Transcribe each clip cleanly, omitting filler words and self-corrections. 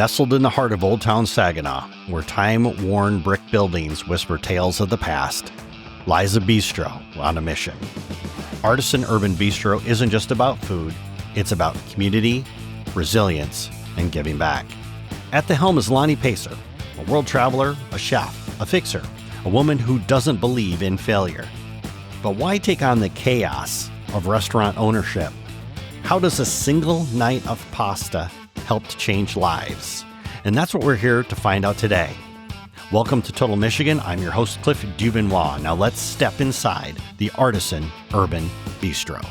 Nestled in the heart of Old Town Saginaw, where time-worn brick buildings whisper tales of the past, lies a bistro on a mission. Artisan Urban Bistro isn't just about food, it's about community, resilience, and giving back. At the helm is Lonnie Paser, a world traveler, a chef, a fixer, a woman who doesn't believe in failure. But why take on the chaos of restaurant ownership? How does a single night of pasta help to change lives? And that's what we're here to find out today. Welcome to Total Michigan. I'm your host, Cliff Dubenois. Now let's step inside the Artisan Urban Bistro.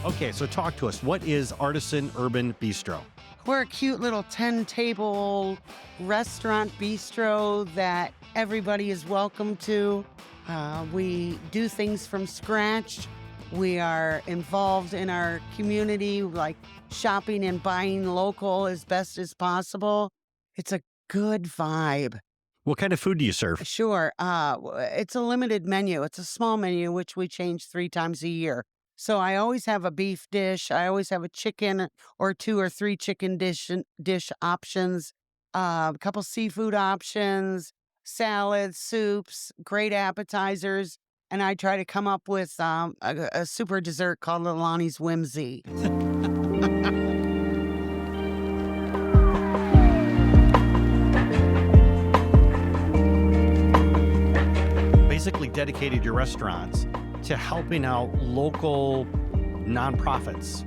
Okay, so talk to us. What is Artisan Urban Bistro? We're a cute little 10-table restaurant bistro that everybody is welcome to. We do things from scratch. We are involved in our community, like shopping and buying local as best as possible. It's a good vibe. What kind of food do you serve? Sure. It's a limited menu. It's a small menu, which we change 3 times a year. So I always have a beef dish. I always have a chicken or 2 or 3 chicken dish options, a couple seafood options, salads, soups, great appetizers. And I try to come up with a super dessert called the Lonnie's Whimsy. Basically dedicated your restaurants to helping out local nonprofits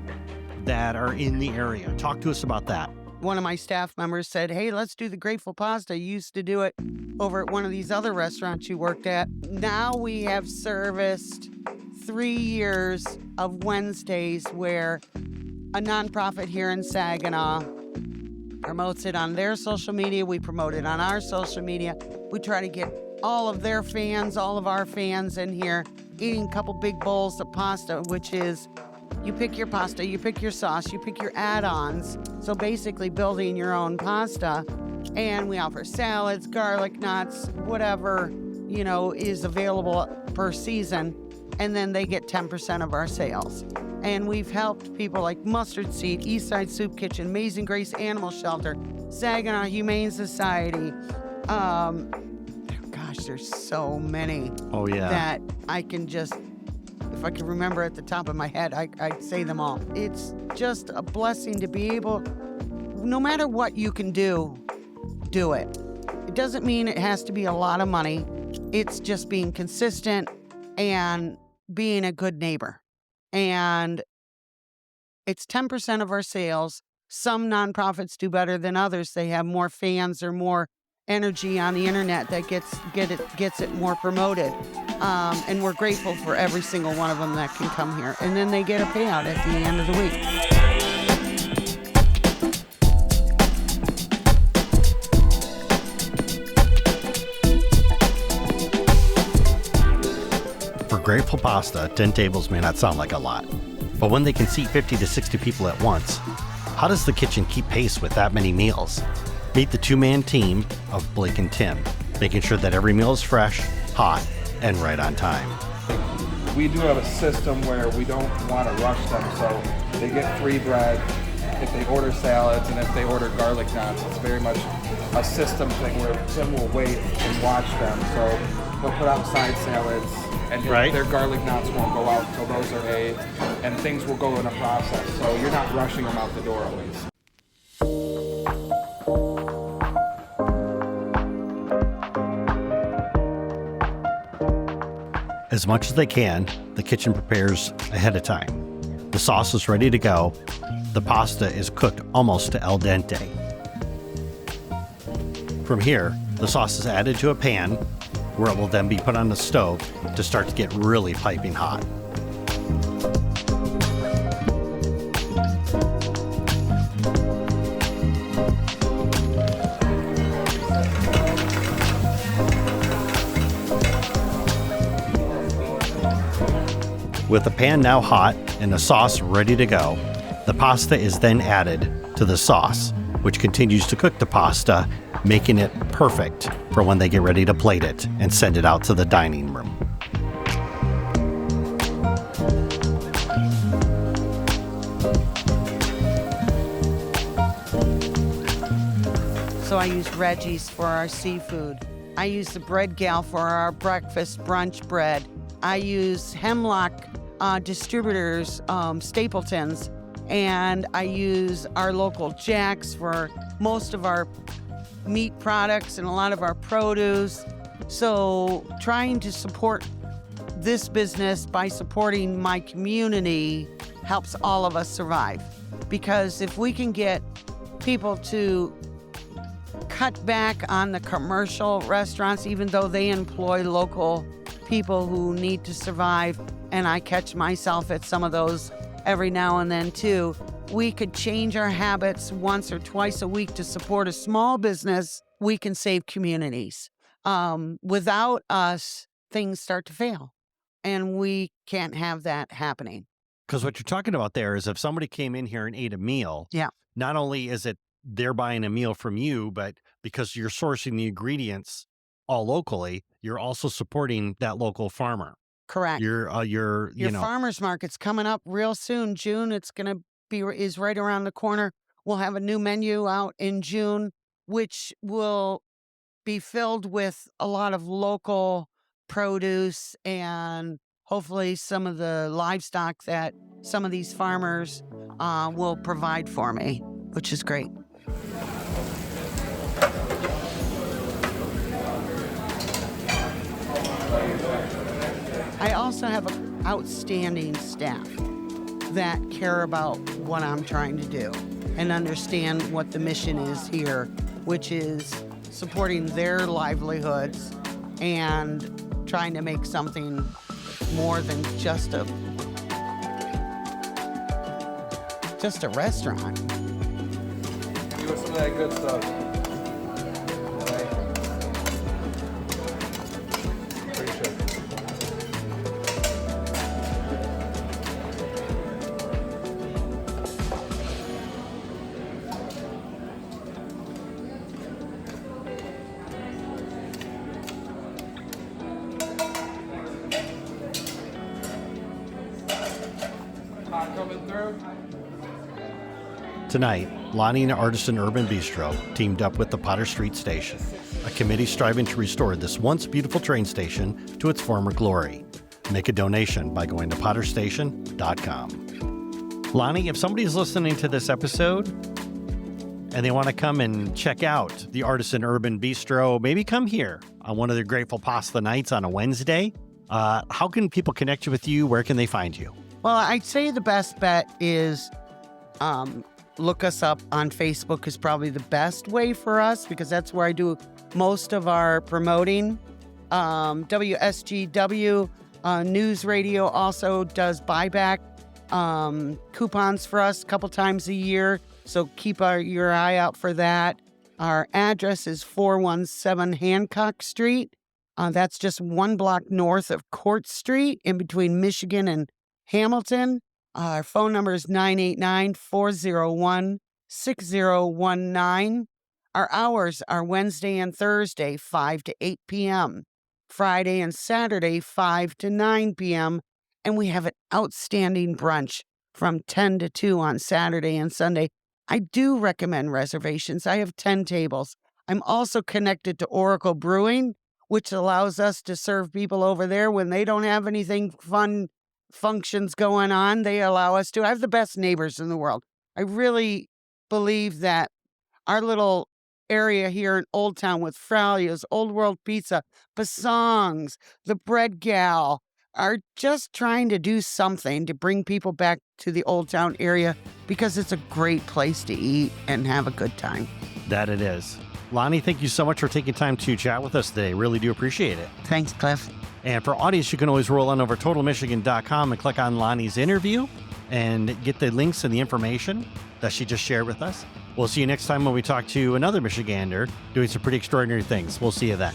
that are in the area. Talk to us about that. One of my staff members said, hey, let's do the Grateful Pasta. You used to do it over at one of these other restaurants you worked at. Now we have serviced 3 years of Wednesdays where a nonprofit here in Saginaw promotes it on their social media. We promote it on our social media. We try to get all of their fans, all of our fans in here eating a couple big bowls of pasta, which is you pick your pasta, you pick your sauce, you pick your add-ons. So basically building your own pasta. And we offer salads, garlic knots, whatever, is available per season. And then they get 10% of our sales. And we've helped people like Mustard Seed, Eastside Soup Kitchen, Amazing Grace Animal Shelter, Saginaw Humane Society. Gosh, there's so many. Oh, yeah. That I can just, if I can remember at the top of my head, I'd say them all. It's just a blessing to be able, no matter what you can do it. It doesn't mean it has to be a lot of money. It's just being consistent and being a good neighbor. And it's 10% of our sales. Some nonprofits do better than others. They have more fans or more energy on the internet that gets it more promoted. And we're grateful for every single one of them that can come here. And then they get a payout at the end of the week. For Grateful Pasta, 10 tables may not sound like a lot, but when they can seat 50 to 60 people at once, how does the kitchen keep pace with that many meals? Meet the 2-man team of Blake and Tim, making sure that every meal is fresh, hot, and right on time. We do have a system where we don't want to rush them, so they get free bread if they order salads and if they order garlic knots. It's very much a system thing where Tim will wait and watch them. So he'll put out side salads and their garlic knots won't go out until those are made, and things will go in a process. So you're not rushing them out the door always. As much as they can, the kitchen prepares ahead of time. The sauce is ready to go. The pasta is cooked almost to al dente. From here, the sauce is added to a pan where it will then be put on the stove to start to get really piping hot. With the pan now hot and the sauce ready to go, the pasta is then added to the sauce, which continues to cook the pasta, making it perfect for when they get ready to plate it and send it out to the dining room. So I use Reggie's for our seafood. I use the Bread Gal for our breakfast brunch bread. I use Hemlock Distributors, Stapleton's, and I use our local Jack's for most of our meat products and a lot of our produce. So trying to support this business by supporting my community helps all of us survive. Because if we can get people to cut back on the commercial restaurants, even though they employ local people who need to survive, and I catch myself at some of those every now and then too, we could change our habits once or twice a week to support a small business. We can save communities. Without us, things start to fail, and we can't have that happening. Because what you're talking about there is if somebody came in here and ate a meal, Yeah. not only is it they're buying a meal from you, but because you're sourcing the ingredients all locally, you're also supporting that local farmer. Correct. Your Your farmers market's coming up real soon. June, is right around the corner. We'll have a new menu out in June, which will be filled with a lot of local produce and hopefully some of the livestock that some of these farmers will provide for me, which is great. I also have an outstanding staff that care about what I'm trying to do and understand what the mission is here, which is supporting their livelihoods and trying to make something more than just a restaurant. Give us some of that good stuff. Appreciate it. Hot coming through. Tonight, Lonnie and Artisan Urban Bistro teamed up with the Potter Street Station, a committee striving to restore this once beautiful train station to its former glory. Make a donation by going to potterstation.com. Lonnie, if somebody's listening to this episode and they want to come and check out the Artisan Urban Bistro, maybe come here on one of their Grateful Pasta nights on a Wednesday, how can people connect with you? Where can they find you? Well, I'd say the best bet is look us up on Facebook is probably the best way for us because that's where I do most of our promoting. WSGW News Radio also does buyback coupons for us a couple times a year, so keep your eye out for that. Our address is 417 Hancock Street. That's just one block north of Court Street in between Michigan and Hamilton. Our phone number is 989-401-6019. Our hours are Wednesday and Thursday, 5 to 8 p.m., Friday and Saturday, 5 to 9 p.m., and we have an outstanding brunch from 10 to 2 on Saturday and Sunday. I do recommend reservations. I have 10 tables. I'm also connected to Oracle Brewing, which allows us to serve people over there when they don't have anything fun functions going on. They allow us to. I have the best neighbors in the world. I really believe that our little area here in Old Town with Fralia's, Old World Pizza, Basong's, the Bread Gal are just trying to do something to bring people back to the Old Town area because it's a great place to eat and have a good time. That it is. Lonnie, thank you so much for taking time to chat with us today. Really do appreciate it. Thanks, Cliff. And for audience, you can always roll on over totalmichigan.com and click on Lonnie's interview and get the links and the information that she just shared with us. We'll see you next time when we talk to another Michigander doing some pretty extraordinary things. We'll see you then.